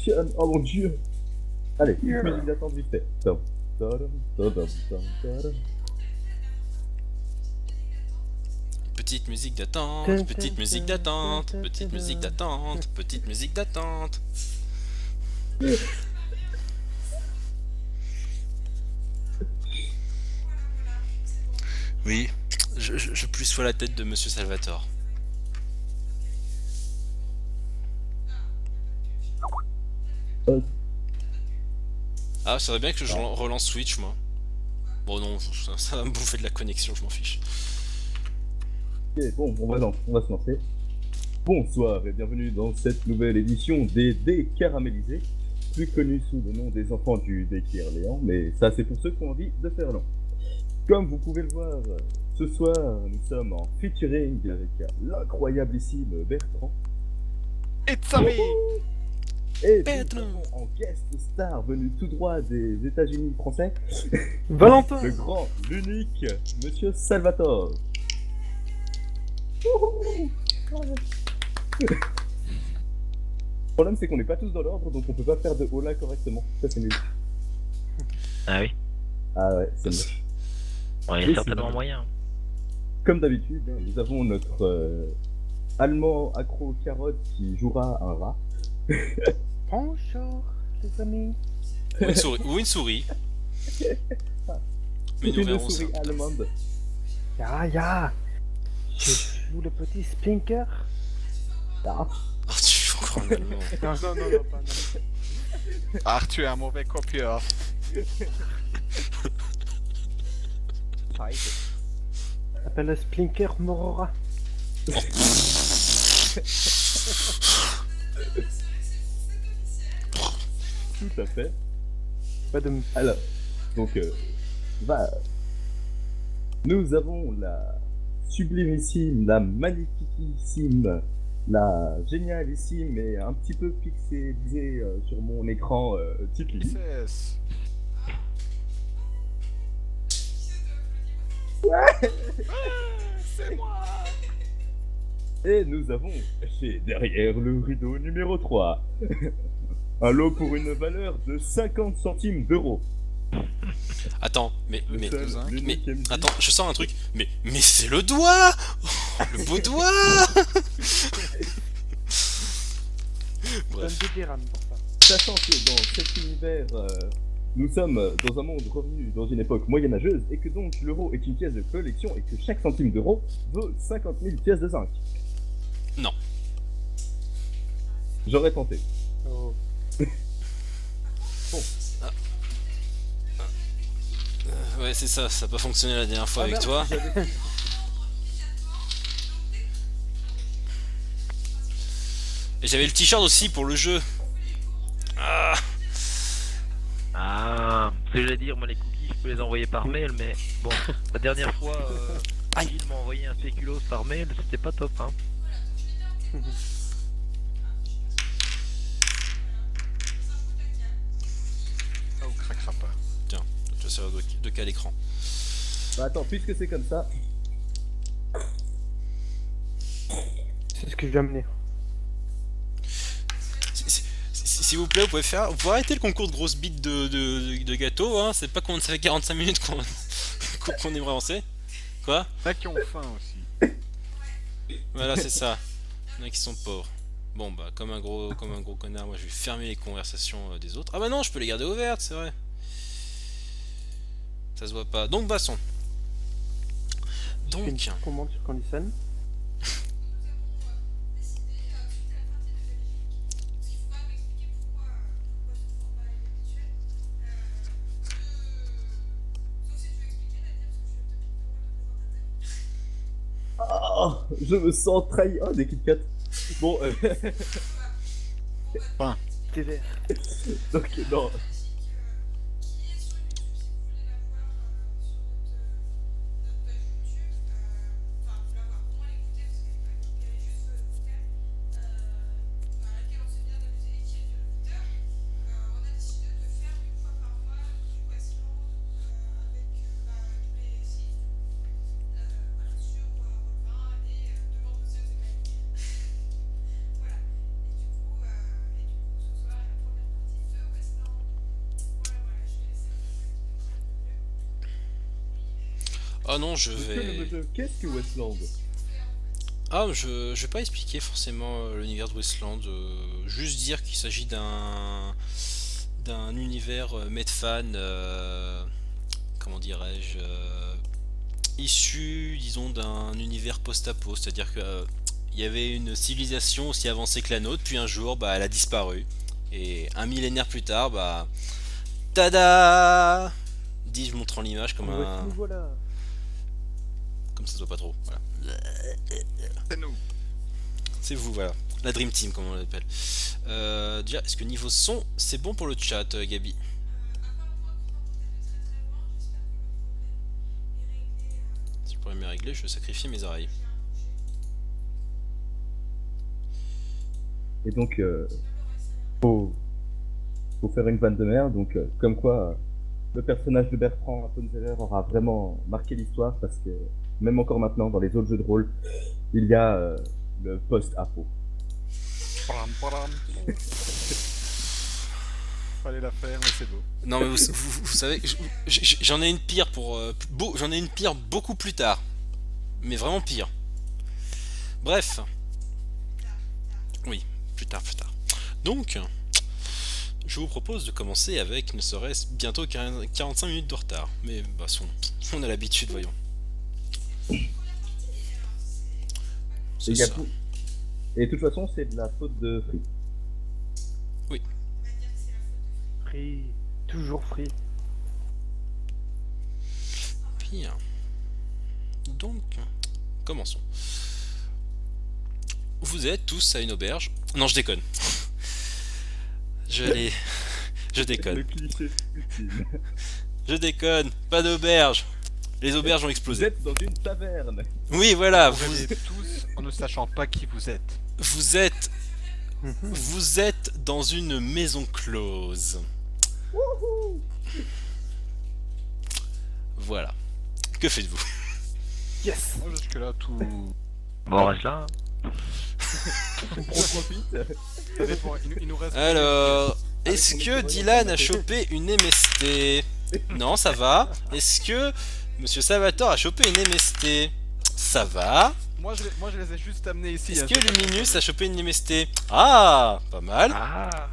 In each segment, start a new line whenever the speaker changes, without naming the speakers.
fonctionne. Oh mon dieu. Allez, petite musique d'attente vite fait. Tom, tadam, tadam, tadam, tadam.
Petite musique d'attente, petite musique d'attente, petite musique d'attente, petite musique d'attente. Oui, je plus sois la tête de Monsieur Salvatore.
Euh,
Ah, ça serait bien que je
ah,
relance Switch, moi. Bon, non, ça va me bouffer de la connexion, je m'en fiche.
ok, bon, on va se lancer. Bonsoir et bienvenue dans cette nouvelle édition des Décaramélisés, plus connus sous le nom des enfants du Déki-Orléans, mais ça c'est pour ceux qui ont envie de faire long. Comme vous pouvez le voir, ce soir nous sommes en featuring avec l'incroyablissime Bertrand.
It's a me!
Et nous
Bertrand.
avons en guest star venu tout droit des États-Unis français,
Valentin.
le grand, l'unique, Monsieur Salvatore. Le problème c'est qu'on n'est pas tous dans l'ordre, donc on peut pas faire de hola correctement. Ça c'est nul.
Ah oui,
Ah ouais, c'est moche.
il y
Oui,
a certainement
c'est-
moyen.
Comme d'habitude, nous avons notre allemand accro carotte qui jouera un rat.
Bonjour, les amis.
Ou une souris. Mais nous
Une
verrons ça.
souris allemande.
Ya. Je joue le petit Splinker.
Ah,
Oh, tu fais encore un allemand.
Non, pas non.
Ah, tu es un mauvais copieur.
S'appelle le Splinker Morora.
tout à fait.
Pas de...
Alors, donc, nous avons la sublimissime, la magnificissime, la génialissime et un petit peu pixelisée sur mon écran Titli.
C'est... C'est moi!
Et nous avons, chez derrière le rideau numéro 3, un lot pour une valeur de 50 centimes d'euros.
Attends,
Le seul,
mais,
l'unique MJ.
attends, je sens un truc. Mais c'est le doigt. Oh, le beau doigt.
Donne
Bref.
des dirhams pour ça.
Sachant que dans cet univers, nous sommes dans un monde revenu dans une époque moyenâgeuse et que donc l'euro est une pièce de collection et que chaque centime d'euro vaut 50 000 pièces de zinc.
Non.
J'aurais tenté.
Oh.
Ouais, c'est ça. Ça n'a pas fonctionné la dernière fois avec
merde,
toi.
j'avais-
Et j'avais le t-shirt aussi pour le jeu. Ah.
Ah, ce que j'allais dire, moi les cookies, je peux les envoyer par mail, mais bon, la dernière fois,
Aïe.
Gilles m'a envoyé un spéculoos par mail, c'était pas top, hein.
Ça vous craquera pas.
Tiens, tu vas servir de quel écran.
Bah attends, puisque c'est comme ça,
C'est ce que je vais amener.
S'il vous plaît, vous pouvez arrêter le concours de grosses bites de gâteau, hein. C'est pas qu'on ça fait 45 minutes qu'on est avancé. Quoi?
Il y en a qui ont faim aussi.
Voilà, c'est ça. Il y en a qui sont pauvres. Bon bah comme un gros connard, moi je vais fermer les conversations des autres. Ah bah non, je peux les garder ouvertes, c'est vrai. Ça se voit pas. Donc passons.
Je fais une
Donc,
commande sur Candyson.
oh, je me sens trahi. Oh, des Kit Kat. Bon,
T'es vert.
donc non.
Ah non, je
Monsieur le
vais...
monsieur, qu'est-ce que Westland?
Ah, je vais pas expliquer forcément l'univers de Wasteland, juste dire qu'il s'agit d'un univers Medfan, comment dirais-je, issu, disons, d'un univers post-apo, c'est-à-dire que il y avait une civilisation aussi avancée que la nôtre, puis un jour, bah, elle a disparu, et un millénaire plus tard, bah, tada, dis-je montrant l'image comme
Voici,
un,
nous voilà.
comme ça se voit pas trop, voilà.
C'est nous.
C'est vous, voilà. La Dream Team, comme on l'appelle. Déjà, est-ce que niveau son, c'est bon pour le chat, Gabi? Si je pourrais me régler, je vais sacrifier mes oreilles.
Et donc, faut, faut faire une vanne de merde. Donc, comme quoi, le personnage de Bertrand Rapunzeler aura vraiment marqué l'histoire parce que même encore maintenant, dans les autres jeux de rôle, il y a le post-apo.
Pram, pram. Fallait la faire, mais c'est beau.
Non, mais vous savez, j'en ai une pire pour, j'en ai une pire beaucoup plus tard, mais vraiment pire. Bref, oui, plus tard, plus tard. Donc, je vous propose de commencer avec ne serait-ce bientôt 45 minutes de retard. Mais bah, on a l'habitude, voyons. C'est
Et,
ça.
et de toute façon, c'est de la faute de Free.
Free. Toujours free.
Bien. Donc, commençons. Vous êtes tous à une auberge. Non, je déconne. Je déconne.
Le cliché ultime.
Je déconne. Pas d'auberge. Les auberges ont
Vous
explosé.
êtes dans une taverne.
Oui, voilà.
Vous allez tous en ne sachant pas qui vous êtes.
Vous êtes dans une maison close. Voilà. Que faites-vous?
Yes.
Moi, jusque-là, tout.
Bon, on reste là.
On profite.
Ça dépend, il nous reste.
Alors, est-ce
Avec
que
mon
Dylan a
équipe,
chopé une MST? Non, ça va. Est-ce que Monsieur Salvatore a chopé une MST? Ça va.
Moi, je les ai juste amenés ici.
Est-ce
hein,
que
j'ai pas
Luminus
consommé.
a chopé une MST? Ah, pas mal.
Ah,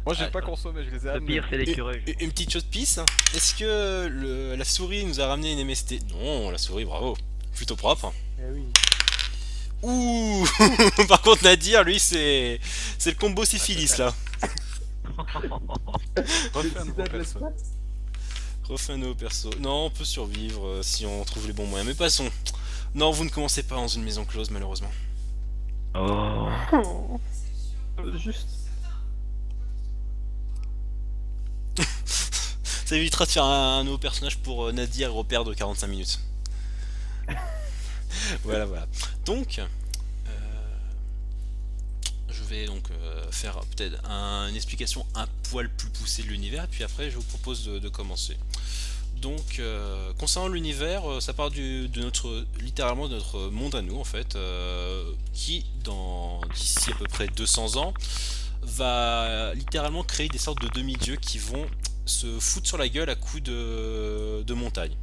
Moi, j'ai
Ah,
pas consommé, je les ai
le
amenés.
pire, c'est l'écureuil.
Une petite chose de pisse. Est-ce que la souris nous a ramené une MST? Non, la souris, bravo. Plutôt propre.
Eh oui.
Ouh. Par contre, Nadir, lui, c'est le combo syphilis là.
Refais un nouveau perso.
Refais un nouveau perso. Non, on peut survivre si on trouve les bons moyens. Mais passons. Non, vous ne commencez pas dans une maison close, malheureusement.
Oh,
Juste.
Ça évitera de faire un nouveau personnage pour Nadir et repère de 45 minutes. Voilà, voilà. Donc, je vais donc faire peut-être une explication un poil plus poussée de l'univers, puis après je vous propose de commencer. Donc, concernant l'univers, ça part littéralement de notre monde à nous en fait, qui d'ici à peu près 200 ans va littéralement créer des sortes de demi-dieux qui vont se foutre sur la gueule à coups de montagnes.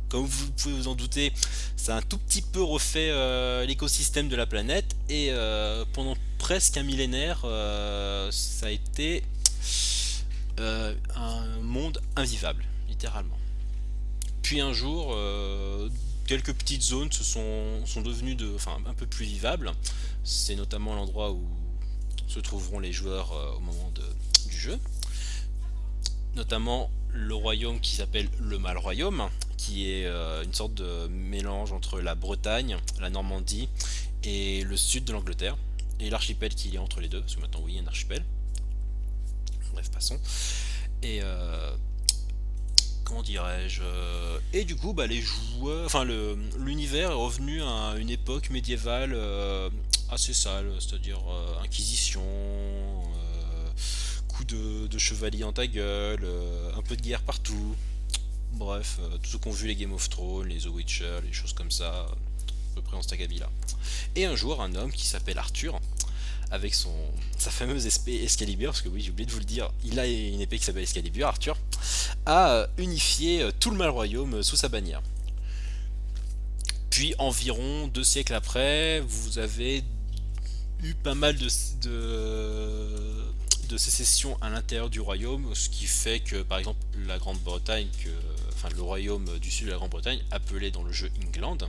Comme vous pouvez vous en douter, ça a un tout petit peu refait l'écosystème de la planète et pendant presque un millénaire, ça a été un monde invivable, littéralement. Puis un jour, quelques petites zones sont devenues un peu plus vivables. C'est notamment l'endroit où se trouveront les joueurs au moment du jeu. Notamment le royaume qui s'appelle le Mal Royaume, qui est une sorte de mélange entre la Bretagne, la Normandie et le sud de l'Angleterre, et l'archipel qui est entre les deux, parce que maintenant oui, il y a un archipel. Bref, passons. Et comment dirais-je, et du coup, bah, les joueurs, enfin l'univers est revenu à une époque médiévale assez sale, c'est-à-dire Inquisition, coups de chevalier en ta gueule, un peu de guerre partout. Bref, tous ceux qui ont vu les Game of Thrones, les The Witcher, les choses comme ça, à peu près en cet acabit-là. Et un jour, un homme qui s'appelle Arthur, avec sa fameuse épée Excalibur, parce que oui, j'ai oublié de vous le dire, il a une épée qui s'appelle Excalibur, Arthur, a unifié tout le Mal Royaume sous sa bannière. Puis environ 2 siècles après, vous avez eu pas mal de sécessions à l'intérieur du royaume, ce qui fait que par exemple la Grande-Bretagne, enfin le royaume du sud de la Grande-Bretagne, appelé dans le jeu England,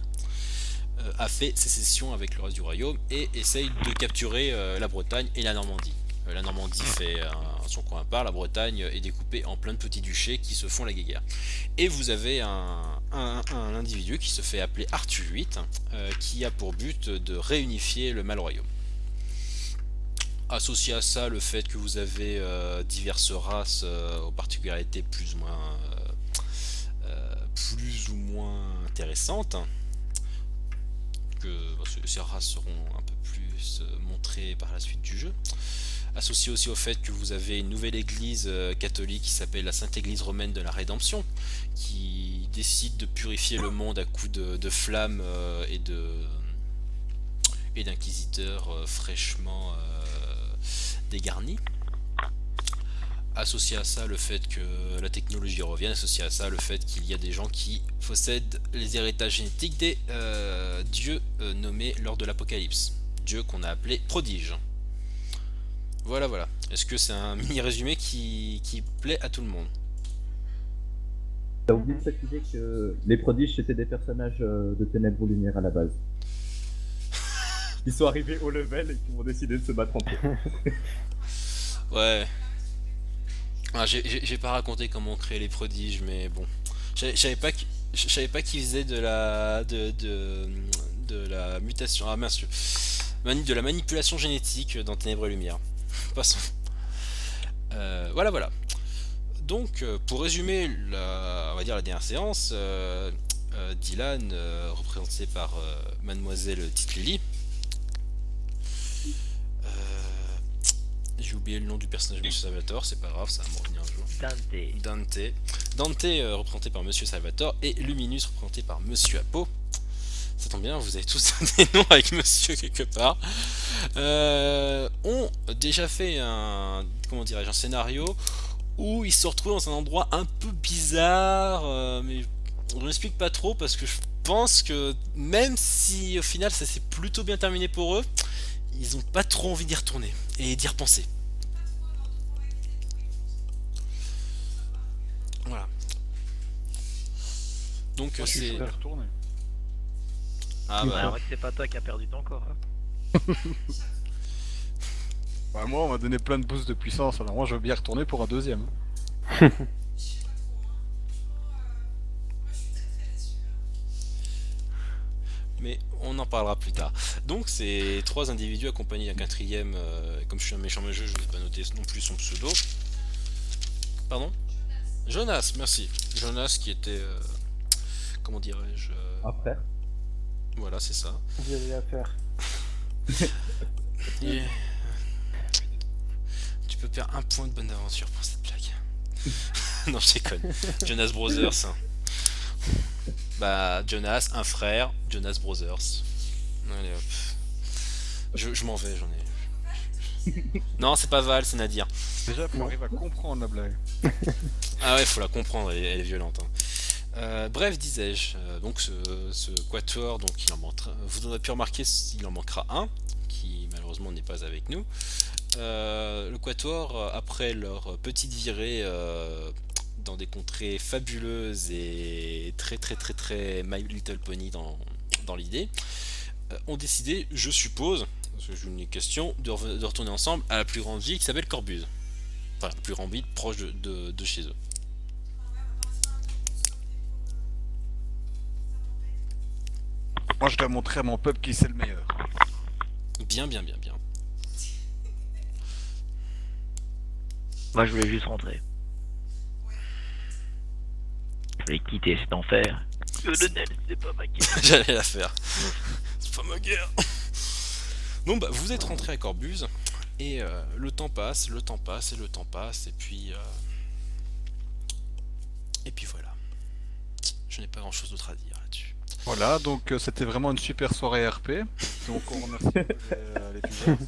a fait sécession avec le reste du royaume et essaye de capturer la Bretagne et la Normandie. La Normandie fait son coin à part, la Bretagne est découpée en plein de petits duchés qui se font la guéguerre. Et vous avez un individu qui se fait appeler Arthur VIII, qui a pour but de réunifier le mal royaume. Associé à ça, le fait que vous avez diverses races aux particularités plus ou moins intéressantes, que ces races seront un peu plus montrées par la suite du jeu. Associé aussi au fait que vous avez une nouvelle église catholique qui s'appelle la Sainte Église Romaine de la Rédemption, qui décide de purifier le monde à coups de flammes et d'inquisiteurs fraîchement dégarnis. Associé à ça le fait que la technologie revienne, associé à ça le fait qu'il y a des gens qui possèdent les héritages génétiques des dieux nommés lors de l'Apocalypse, dieux qu'on a appelés prodiges. Voilà. Est-ce que c'est un mini résumé qui plaît à tout le monde?
T'as oublié de préciser que les prodiges c'était des personnages de Ténèbres ou Lumière à la base. Ils sont arrivés au level et qui ont décidé de se battre entre eux.
Ouais. Ah, j'ai pas raconté comment on crée les prodiges, mais bon. Je savais pas qu'ils faisaient de la mutation. Ah mince. De la manipulation génétique dans Ténèbres et Lumière. Passons. Voilà. Donc, pour résumer on va dire la dernière séance, Dylan, représenté par Mademoiselle Titlily. J'ai oublié le nom du personnage de Monsieur Salvatore, c'est pas grave, ça va me revenir un jour. Dante, représenté par Monsieur Salvatore, et Luminus, représenté par Monsieur Apo. Ça tombe bien, vous avez tous des noms avec Monsieur quelque part. Ont déjà fait un scénario où ils se retrouvent dans un endroit un peu bizarre, mais on n'explique pas trop parce que je pense que même si au final ça s'est plutôt bien terminé pour eux, ils ont pas trop envie d'y retourner et d'y repenser. Voilà. Donc
Moi, je suis
c'est...
chaud d'y retourner.
Ah
Ouais,
bah...
alors que c'est pas toi qui as perdu ton corps. Hein.
Bah, moi, on m'a donné plein de boosts de puissance, alors moi, je veux bien retourner pour un deuxième.
Mais on en parlera plus tard. Donc ces trois individus accompagnés d'un quatrième, comme je suis un méchant jeu, je ne vais pas noter non plus son pseudo. Pardon? Jonas, merci. Jonas qui était, comment dirais-je,
Un frère.
voilà, c'est ça.
Vous avez affaire.
Et... Tu peux perdre un point de bonne aventure pour cette blague. Non, je déconne. Jonas Brothers. Hein. Bah, Jonas, un frère, Jonas Brothers. Allez hop. Je m'en vais, j'en ai. Non, c'est pas Val, c'est Nadir.
Déjà, faut arriver à comprendre la blague.
Ah ouais, faut la comprendre, elle est violente. Hein. Bref, disais-je, donc ce quatuor, donc il en manquera, vous aurez pu remarquer il en manquera un, qui malheureusement n'est pas avec nous. Le quatuor, après leur petite virée dans des contrées fabuleuses et très My Little Pony dans l'idée, ont décidé, je suppose, parce que j'ai une question, de retourner ensemble à la plus grande ville qui s'appelle Corbus. Enfin, la plus grande ville proche de chez eux.
Moi, je dois montrer à mon peuple qui c'est le meilleur.
Bien.
Moi, je voulais juste rentrer. Je voulais quitter cet enfer. Colonel, c'est pas ma guerre.
J'allais la faire. C'est pas ma guerre. Bon bah vous êtes rentré à Corbus et le temps passe, et puis voilà. Je n'ai pas grand chose d'autre à dire là-dessus.
Voilà, donc c'était vraiment une super soirée RP. Donc on remercie les fuseurs.